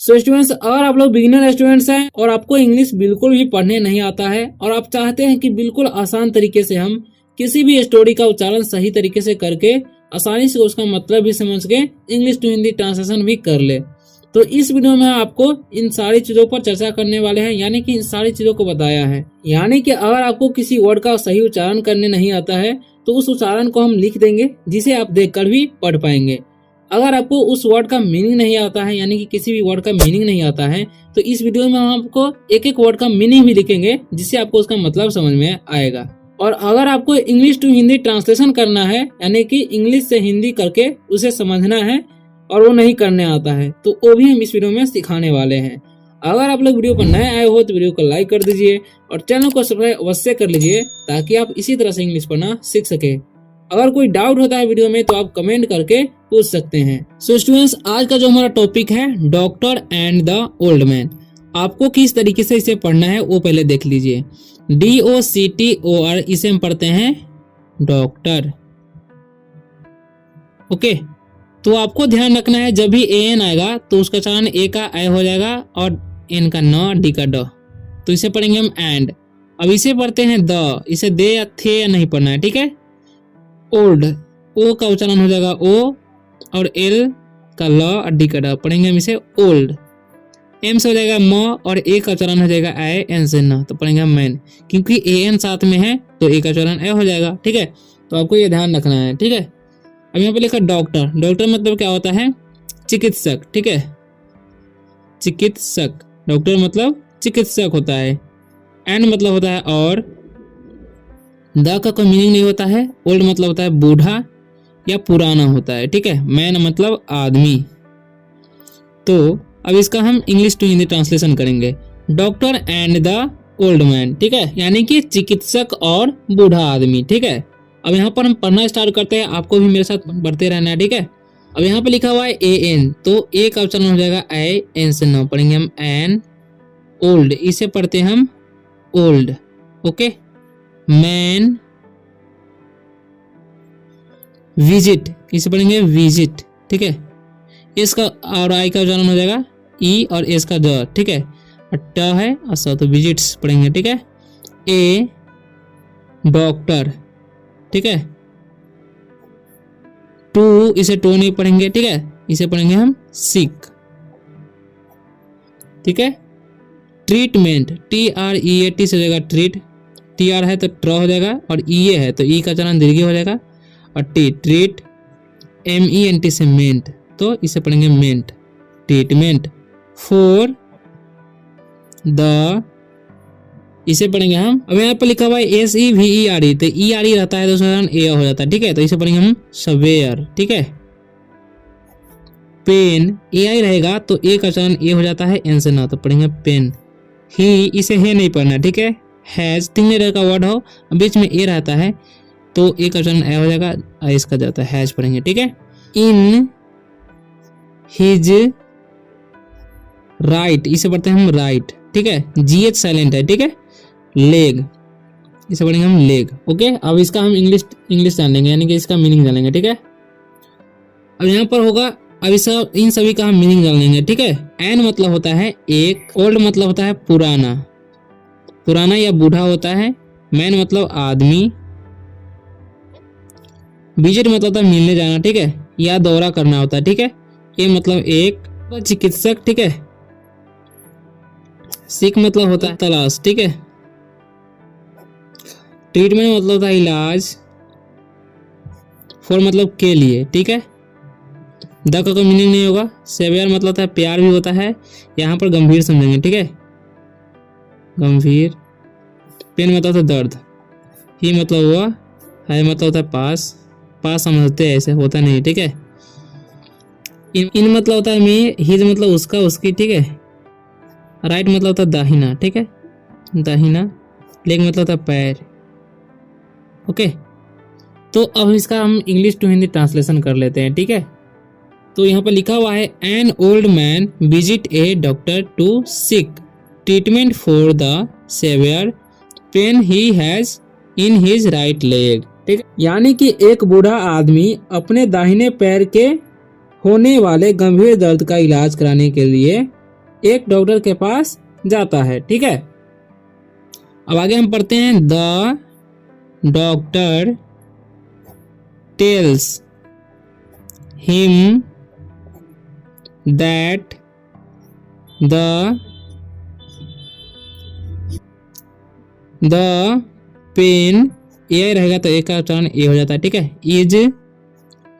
So students, अगर आप लोग बिगिनर स्टूडेंट्स हैं और आपको इंग्लिश बिल्कुल भी पढ़ने नहीं आता है और आप चाहते हैं कि बिल्कुल आसान तरीके से हम किसी भी स्टोरी का उच्चारण सही तरीके से करके आसानी से उसका मतलब भी समझ के इंग्लिश टू हिंदी ट्रांसलेशन भी कर ले, तो इस वीडियो में आपको इन सारी चीजों पर चर्चा करने वाले हैं। यानी कि इन सारी चीजों को बताया है। यानी कि अगर आपको किसी वर्ड का सही उच्चारण करने नहीं आता है तो उस उच्चारण को हम लिख देंगे जिसे आप देखकर भी पढ़ पाएंगे। अगर आपको उस वर्ड का मीनिंग नहीं आता है, यानी कि किसी भी वर्ड का मीनिंग नहीं आता है, तो इस वीडियो में हम आपको एक एक वर्ड का मीनिंग भी लिखेंगे जिससे आपको उसका मतलब समझ में आएगा। और अगर आपको इंग्लिश टू हिंदी ट्रांसलेशन करना है, यानी कि इंग्लिश से हिंदी करके उसे समझना है और वो नहीं करने आता है, तो वो भी हम इस वीडियो में सिखाने वाले हैं। अगर आप लोग वीडियो पर नए आए हो तो वीडियो को लाइक कर दीजिए और चैनल को सब्सक्राइब अवश्य कर लीजिए ताकि आप इसी तरह से इंग्लिश पढ़ना सीख सके। अगर कोई डाउट होता है वीडियो में तो आप कमेंट करके पूछ सकते हैं। सो स्टूडेंट्स, आज का जो हमारा टॉपिक है doctor and the old man, आपको किस तरीके से इसे पढ़ना है वो पहले देख लीजिए। DOCTOR, इसे हम पढ़ते हैं डॉक्टर। ओके, तो आपको ध्यान रखना है जब भी AN आएगा तो उसका उच्चारण A का I हो जाएगा और N का न, D का ड, तो इसे पढ़ेंगे हम एंड। अब इसे पढ़ते हैं द, इसे दे या थे या नहीं पढ़ना है, ठीक है। ओल्ड, O का उच्चारण हो जाएगा O और L का ल और D का ड, पढ़ेंगे हम इसे ओल्ड। M से हो जाएगा म और A का उच्चारण हो जाएगा I, N से न, तो पढ़ेंगे हम मैन। क्योंकि AN साथ में है तो A का उच्चारण A हो जाएगा, ठीक है। तो आपको ये ध्यान रखना है, ठीक है। अब यहाँ पे लिखा डॉक्टर। डॉक्टर मतलब क्या होता है? चिकित्सक, ठीक है। चिकित्सक, डॉक्टर मतलब चिकित्सक होता है। एंड मतलब होता है और, द का कोई मीनिंग नहीं होता है। ओल्ड मतलब होता है बूढ़ा या पुराना होता है, ठीक है। मैन मतलब आदमी। तो अब इसका हम इंग्लिश टू हिंदी ट्रांसलेशन करेंगे, doctor and the old man, ठीक है। यानी कि चिकित्सक और बूढ़ा आदमी, ठीक है। अब यहाँ पर हम पढ़ना स्टार्ट करते हैं, आपको भी मेरे साथ पढ़ते रहना है, ठीक है। अब यहाँ पे लिखा हुआ है AN, तो A का उच्चारण हो जाएगा I, N से न, पढ़ेंगे हम एन। ओल्ड, इसे पढ़ते हैं हम ओल्ड, ओके। मैन। विजिट, इसे पढ़ेंगे विजिट, ठीक है। इसका और I का उच्चारण हो जाएगा E और S का द, ठीक है। ट है और तो विजिट्स पढ़ेंगे, ठीक है। ए डॉक्टर, ठीक है। टू, इसे टू नहीं पढ़ेंगे, ठीक है। इसे पढ़ेंगे हम सिक, ठीक है। ट्रीटमेंट, TREAT से हो जाएगा ट्रीट, TR है तो ट्र हो जाएगा और EA है तो E का उच्चारण दीर्घ हो जाएगा और T, ट्रीट। MENT से मेंट, तो इसे पढ़ेंगे मेंट, ट्रीटमेंट। फॉर द, इसे पढ़ेंगे हम। अब यहाँ पर लिखा हुआ है SEVERE, तो ERE रहता है तो उसका A हो जाता है, ठीक है। तो इसे पढ़ेंगे हम सवेयर, ठीक है। पेन, AI रहेगा तो A का उच्चारण A हो जाता है, N से न, तो पढ़ेंगे पेन। ही, इसे है नहीं पढ़ना, ठीक है। हैज, तीन लेटर का वर्ड हो, बीच में A रहता है तो A का उच्चारण A हो जाएगा, I इसका जाता है, हैज पढ़ेंगे, ठीक है। इन हिज राइट, इसे पढ़ते हैं हम राइट, ठीक है। GH साइलेंट है, ठीक है। लेग, इसे पढ़ेंगे हम लेग, ओके। अब इसका हम इंग्लिश जान लेंगे, यानी कि इसका मीनिंग जान लेंगे, ठीक है। अब यहाँ पर होगा, अब इसका इन सभी का हम मीनिंग जान लेंगे, ठीक है। एन मतलब होता है एक, ओल्ड मतलब होता है पुराना, पुराना या बूढ़ा होता है। मैन मतलब आदमी। विजिट मतलब होता है मिलने जाना, ठीक है, या दौरा करना होता है, ठीक है। ए मतलब एक, चिकित्सक, ठीक है। सिक मतलब होता है तलाश, ठीक है। ट्रीटमेंट मतलब होता है इलाज। फॉर मतलब के लिए, ठीक है। द का कोई मीनिंग नहीं होगा। सेवियर मतलब होता है प्यार भी होता है, यहाँ पर गंभीर समझेंगे, ठीक है, गंभीर। पेन मतलब होता है दर्द। ही मतलब हुआ, है मतलब होता है पास, पास समझते हैं, ऐसे होता नहीं, ठीक है। इन मतलब होता है मैं, हिज मतलब उसका उसकी, ठीक है। राइट मतलब होता है दाहिना, ठीक है, दाहिना। लेग मतलब होता है पैर, ओके। तो अब इसका हम इंग्लिश टू हिंदी ट्रांसलेशन कर लेते हैं, ठीक है। तो यहाँ पर लिखा हुआ है an old man visit a doctor to seek treatment for the severe pain he has in his right leg, ठीक है। यानी कि एक बूढ़ा आदमी अपने दाहिने पैर के होने वाले गंभीर दर्द का इलाज कराने के लिए एक डॉक्टर के पास जाता है। ठीक है, अब आगे हम पढ़ते हैं the doctor tells him that the pain, ए रहेगा तो ए का उच्चारण ए हो जाता है। ठीक है, इज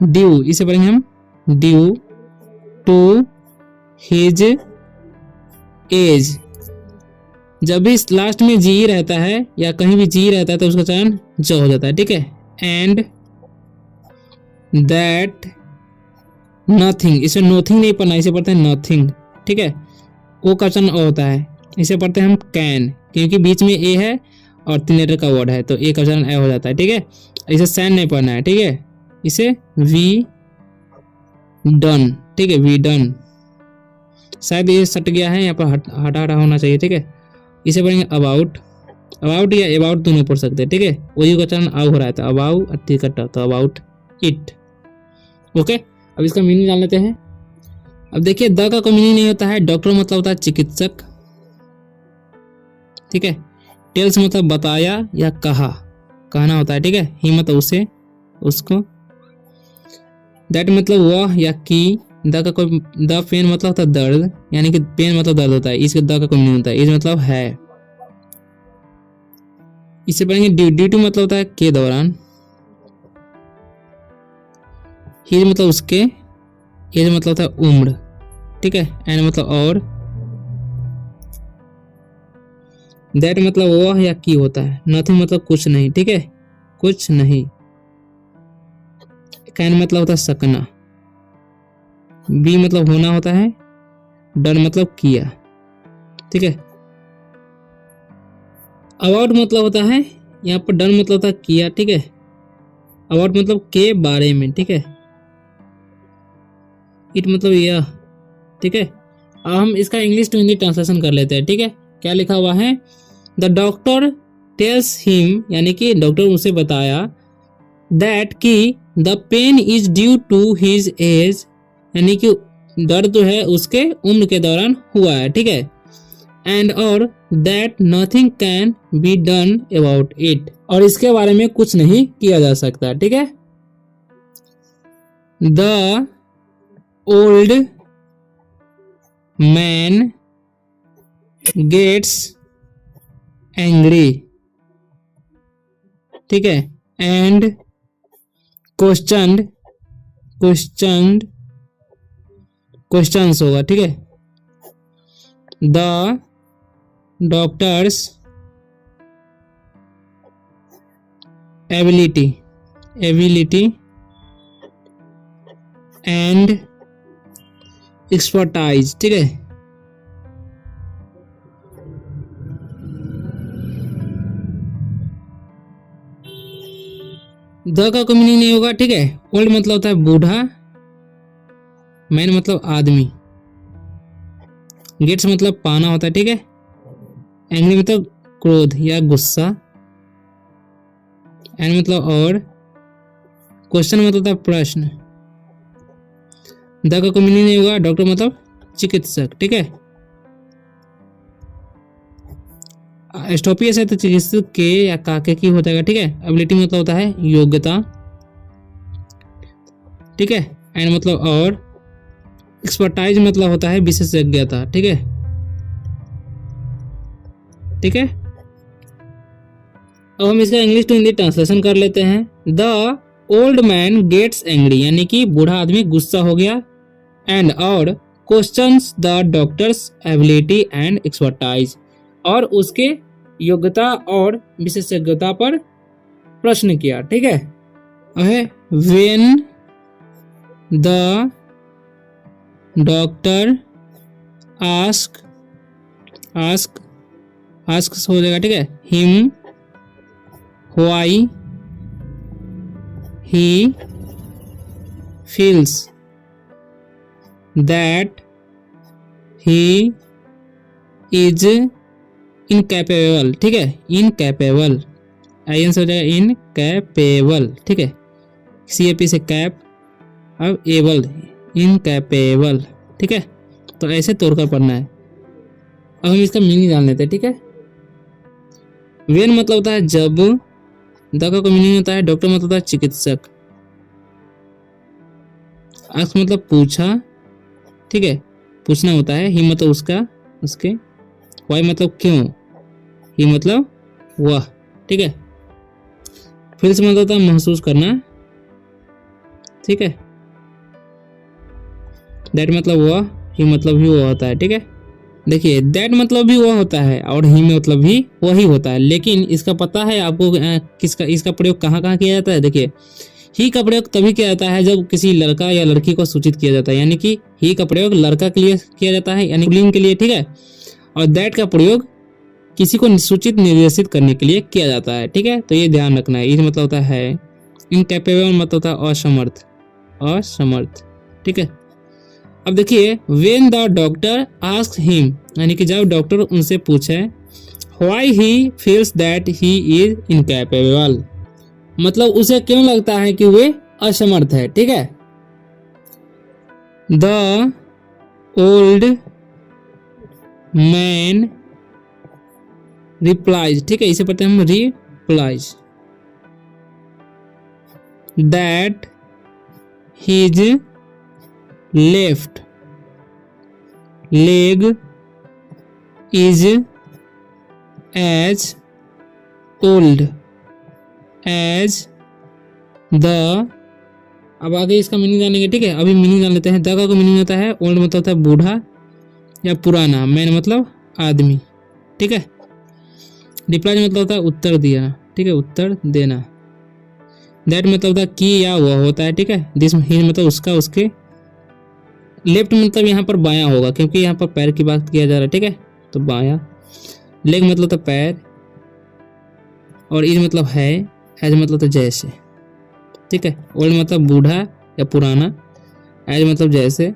ड्यू, इसे पढ़ेंगे हम ड्यू टू हिज एज। जब भी लास्ट में जी रहता है या कहीं भी जी रहता है तो उसका उच्चारण ज हो जाता है। ठीक है, एंड दैट नथिंग, इसे नोथिंग नहीं पढ़ना, इसे पढ़ते हैं नथिंग। ठीक है, ओ का उच्चारण ओ होता है, इसे पढ़ते हैं हम कैन, क्योंकि बीच में ए है और 3 लेटर का वर्ड है तो ए का उच्चारण ए हो जाता है। ठीक है, इसे सैन नहीं पढ़ना है। ठीक है, इसे वी डन। ठीक है, वी डन, शायद ये सट गया है, यहाँ पर हटा हटा होना चाहिए। ठीक है, इसे पढ़ेंगे अबाउट, अबाउट या अबाउट दोनों पढ़ सकते हैं। ठीक है, वही का उच्चारण आउ हो रहा था, अबाउ अतिकट तो अबाउट इट। ओके, अब इसका मीनिंग जान लेते हैं। अब देखिए द का कोई मीनिंग नहीं होता है, डॉक्टर मतलब होता है चिकित्सक। ठीक है, टेल्स मतलब बताया या कहा, कहना होता है। ठीक है, ही मतलब उसे उसको, दैट मतलब वह या की, द का कोई, द पेन मतलब होता है दर्द, यानी कि पेन मतलब दर्द होता है, इसके द का कोई मीनिंग होता है, इस मतलब है। इसे पढ़ेंगे ड्यूटी मतलब होता है के दौरान, हिज मतलब उसके, एज मतलब होता है उम्र। ठीक है, एंड मतलब और, दैट मतलब वह या की होता है, नथिंग मतलब कुछ नहीं। ठीक है, कुछ नहीं, कैन मतलब होता है सकना, बी मतलब होना होता है, डन मतलब किया। ठीक है, अबाउट मतलब होता है, यहाँ पर डन मतलब होता है किया। ठीक है, अबाउट मतलब के बारे में। ठीक है, इट मतलब यह। ठीक है, अब हम इसका इंग्लिश टू हिंदी ट्रांसलेशन कर लेते हैं। ठीक है, क्या लिखा हुआ है, द डॉक्टर टेल्स हिम, यानी कि डॉक्टर उसे बताया, दैट कि the pain is due to his age, यानी कि दर्द जो है उसके उम्र के दौरान हुआ है। ठीक है, एंड और that nothing can be done about it, और इसके बारे में कुछ नहीं किया जा सकता। ठीक है, the old man gets angry. ठीक है, एंड क्वेश्चंड क्वेश्चंस होगा। ठीक है, the doctor's ability and expertise. ठीक है, द का कोई मीनिंग नहीं होगा। ठीक है, ओल्ड मतलब होता है बूढ़ा, मैन मतलब आदमी, गेट्स मतलब पाना होता है। ठीक है, एंग्री मतलब क्रोध या गुस्सा, एंड मतलब और, क्वेश्चन मतलब होता है प्रश्न, द का कोई मीनिंग नहीं होगा, डॉक्टर मतलब चिकित्सक। ठीक है, स्टॉपियस है तो चिकित्सक के या काके की हो जाएगा। ठीक है, एबिलिटी मतलब होता है योग्यता। ठीक है, एंड मतलब और, एक्सपर्टाइज मतलब होता है विशेषज्ञता। ठीक है, ठीक है, अब हम इसका इंग्लिश टू हिंदी ट्रांसलेशन कर लेते हैं। The old man gets angry, यानी कि बूढ़ा आदमी गुस्सा हो गया, एंड और questions the doctor's ability and expertise, और उसके योग्यता और विशेषज्ञता पर प्रश्न किया। ठीक है, व्हेन द डॉक्टर आस्क हो जाएगा। ठीक है, him why he feels that he is incapable. ठीक है, इनकैपेबल, आईएन से हो जाएगा इनकैपेबल। ठीक है, CAP से कैप, अब एबल, इनकैपेबल। ठीक है, तो ऐसे तोड़कर पढ़ना है। अब हम इसका मीनिंग जान लेते हैं, ठीक है। वेन मतलब होता है जब, द का मीनिंग होता है डॉक्टर मतलब होता है चिकित्सक, आस्क मतलब पूछा, ठीक है, पूछना होता है, ही मतलब उसका, उसके, वाई मतलब क्यों, ही मतलब वह, ठीक है। फिर से मतलब होता है महसूस करना, ठीक है। दैट मतलब वह, ही मतलब भी वह होता है, ठीक है। देखिए दैट मतलब भी वह होता है और ही मतलब भी वही होता है, लेकिन इसका पता है आपको किसका, इसका प्रयोग कहाँ कहाँ किया जाता है। देखिए ही का प्रयोग तभी किया जाता है जब किसी लड़का या लड़की को सूचित किया जाता है, यानी कि ही का प्रयोग लड़का के लिए किया जाता है, यानी लिंग के लिए, ठीक है। और दैट का प्रयोग किसी को सूचित निर्देशित करने के लिए किया जाता है, ठीक है। तो ये ध्यान रखना है। ये मतलब होता है इनकैपेबल, मतलब होता है असमर्थ, असमर्थ, ठीक है। अब देखिए when the doctor ask him, यानी कि जब डॉक्टर उनसे पूछे why he feels that he is incapable, मतलब उसे क्यों लगता है कि वे असमर्थ है, ठीक है। द ओल्ड मैन रिप्लाइज, ठीक है, इसे पढ़ते हैं हम replies, that his left leg is as old as the. अब आगे इसका मीनिंग जानेंगे, ठीक है। अभी मीनिंग जान लेते हैं। द का मीनिंग होता है ओल्ड मतलब होता है बूढ़ा या पुराना, मैन मतलब आदमी, ठीक है। रिप्लाई मतलब होता है उत्तर दिया, ठीक है, उत्तर देना। दैट मतलब होता है कि या वह होता है, ठीक है। दिस ही मतलब उसका, उसके। लेफ्ट मतलब यहाँ पर बायां होगा क्योंकि यहाँ पर पैर की बात किया जा रहा है, ठीक है, तो बायां। लेग मतलब होता है पैर, और इज मतलब है, एज मतलब होता है जैसे, ठीक है। ओल्ड मतलब बूढ़ा या पुराना, एज मतलब जैसे,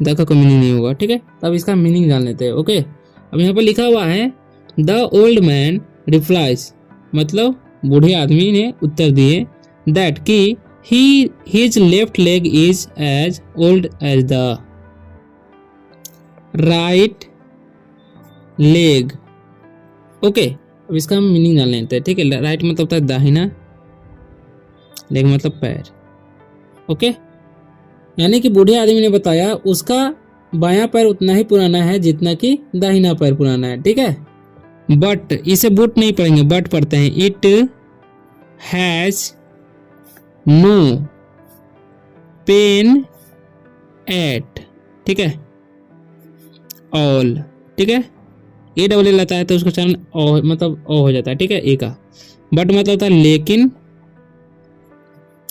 द का कोई मीनिंग नहीं होगा, ठीक है। तब इसका मीनिंग जान लेते हैं, ओके। अब यहाँ पर लिखा हुआ है द ओल्ड मैन रिप्लाइज, मतलब बूढ़े आदमी ने उत्तर दिए, दैट कि his left leg is as old as the right leg, okay. अब इसका हम मीनिंग जान लेते हैं, ठीक है। राइट मतलब होता है दाहिना, लेग मतलब पैर, ओके। यानी कि बूढ़े आदमी ने बताया उसका बायां पैर उतना ही पुराना है जितना कि दाहिना पैर पुराना है, ठीक है। बट, इसे बूट नहीं पढ़ेंगे, बट पढ़ते हैं। It has no pain at, ठीक है, ऑल, ठीक है। ए डबल एल आता है तो उसका चरण ओ मतलब ओ हो जाता है, ठीक है, ए का। बट मतलब होता है लेकिन,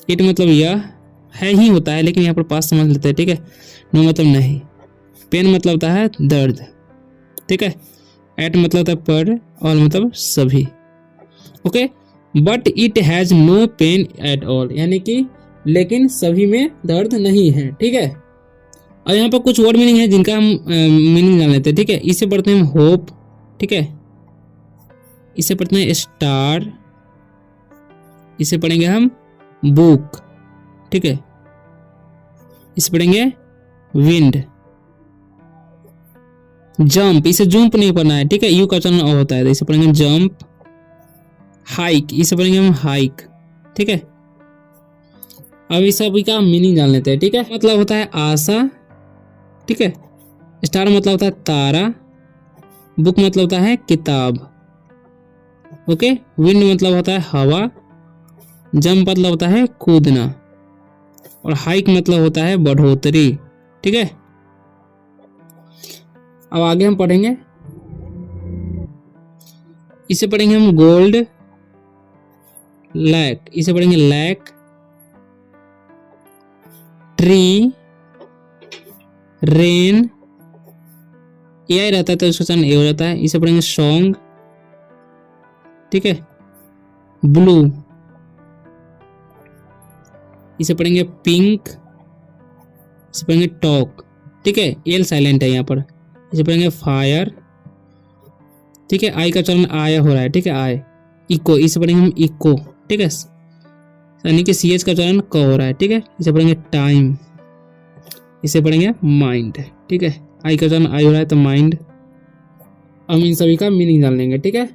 इट मतलब यह है ही होता है, लेकिन यहाँ पर पास समझ लेते हैं, ठीक है। नो मतलब नहीं, पेन मतलब होता है दर्द, ठीक है। एट मतलब होता है पर, और मतलब सभी, okay. But it has no pain at all, यानी कि लेकिन सभी में दर्द नहीं है, ठीक है। और यहाँ पर कुछ वर्ड मीनिंग है जिनका हम मीनिंग जान लेते हैं, ठीक है। इसे पढ़ते हैं होप, ठीक है। इसे पढ़ते हैं स्टार, इसे पढ़ेंगे हम बुक, ठीक है। इसे पढ़ेंगे विंड। जंप, इसे जंप नहीं पढ़ना है, ठीक है, यू का उच्चारण ओ होता है, तो इसे पढ़ेंगे जंप। हाइक, इसे पढ़ेंगे हम हाइक, ठीक है। अब इस सभी का मीनिंग जान लेते हैं, ठीक है। मतलब होता है आशा, ठीक है। स्टार मतलब होता है तारा, बुक मतलब होता है किताब, ओके। विंड मतलब होता है हवा, जंप मतलब होता है कूदना, और हाइक मतलब होता है बढ़ोतरी, ठीक है। अब आगे हम पढ़ेंगे, इसे पढ़ेंगे हम गोल्ड लैक, इसे पढ़ेंगे लैक। ट्री, रेन, ए आई रहता है तो इसका चरण ए हो जाता है, इसे पढ़ेंगे सॉन्ग, ठीक है। ब्लू, इसे पढ़ेंगे पिंक, इसे पढ़ेंगे टॉक, ठीक है, एल साइलेंट है यहाँ पर। इसे पढ़ेंगे फायर, ठीक है। आई का चरण आया हो रहा है, ठीक है, आय। इको, इसे पढ़ेंगे हम इको, ठीक है, यानी कि सी एच का चरण क हो रहा है, ठीक है। इसे पढ़ेंगे टाइम, इसे पढ़ेंगे माइंड, ठीक है। आई का चरण आई हो रहा है तो माइंड। हम इन सभी का मीनिंग जान लेंगे, ठीक है।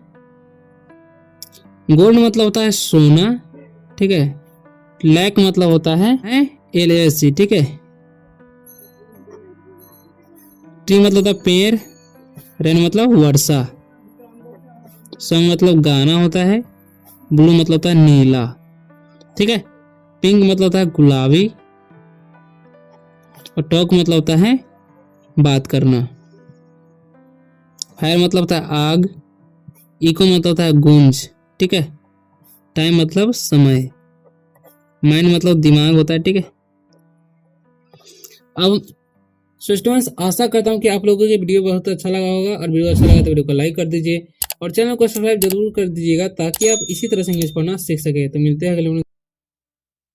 गोल्ड मतलब होता है सोना, ठीक है। लैक मतलब होता है LAC, ठीक है। ट्री मतलब होता है पेड़, रेन मतलब वर्षा, सॉन्ग मतलब गाना होता है, ब्लू मतलब होता है नीला, ठीक है। पिंक मतलब होता है गुलाबी, और टॉक मतलब होता है बात करना। फायर मतलब होता है आग, इको मतलब होता है गूंज, ठीक है। टाइम मतलब समय, माइंड मतलब दिमाग होता है, ठीक है। अब स्टूडेंट्स, आशा करता हूँ कि आप लोगों को ये वीडियो बहुत अच्छा लगा होगा, और वीडियो अच्छा लगा तो वीडियो को लाइक कर दीजिए और चैनल को सब्सक्राइब जरूर कर दीजिएगा, ताकि आप इसी तरह से इंग्लिश पढ़ना सीख सके। तो मिलते हैं अगले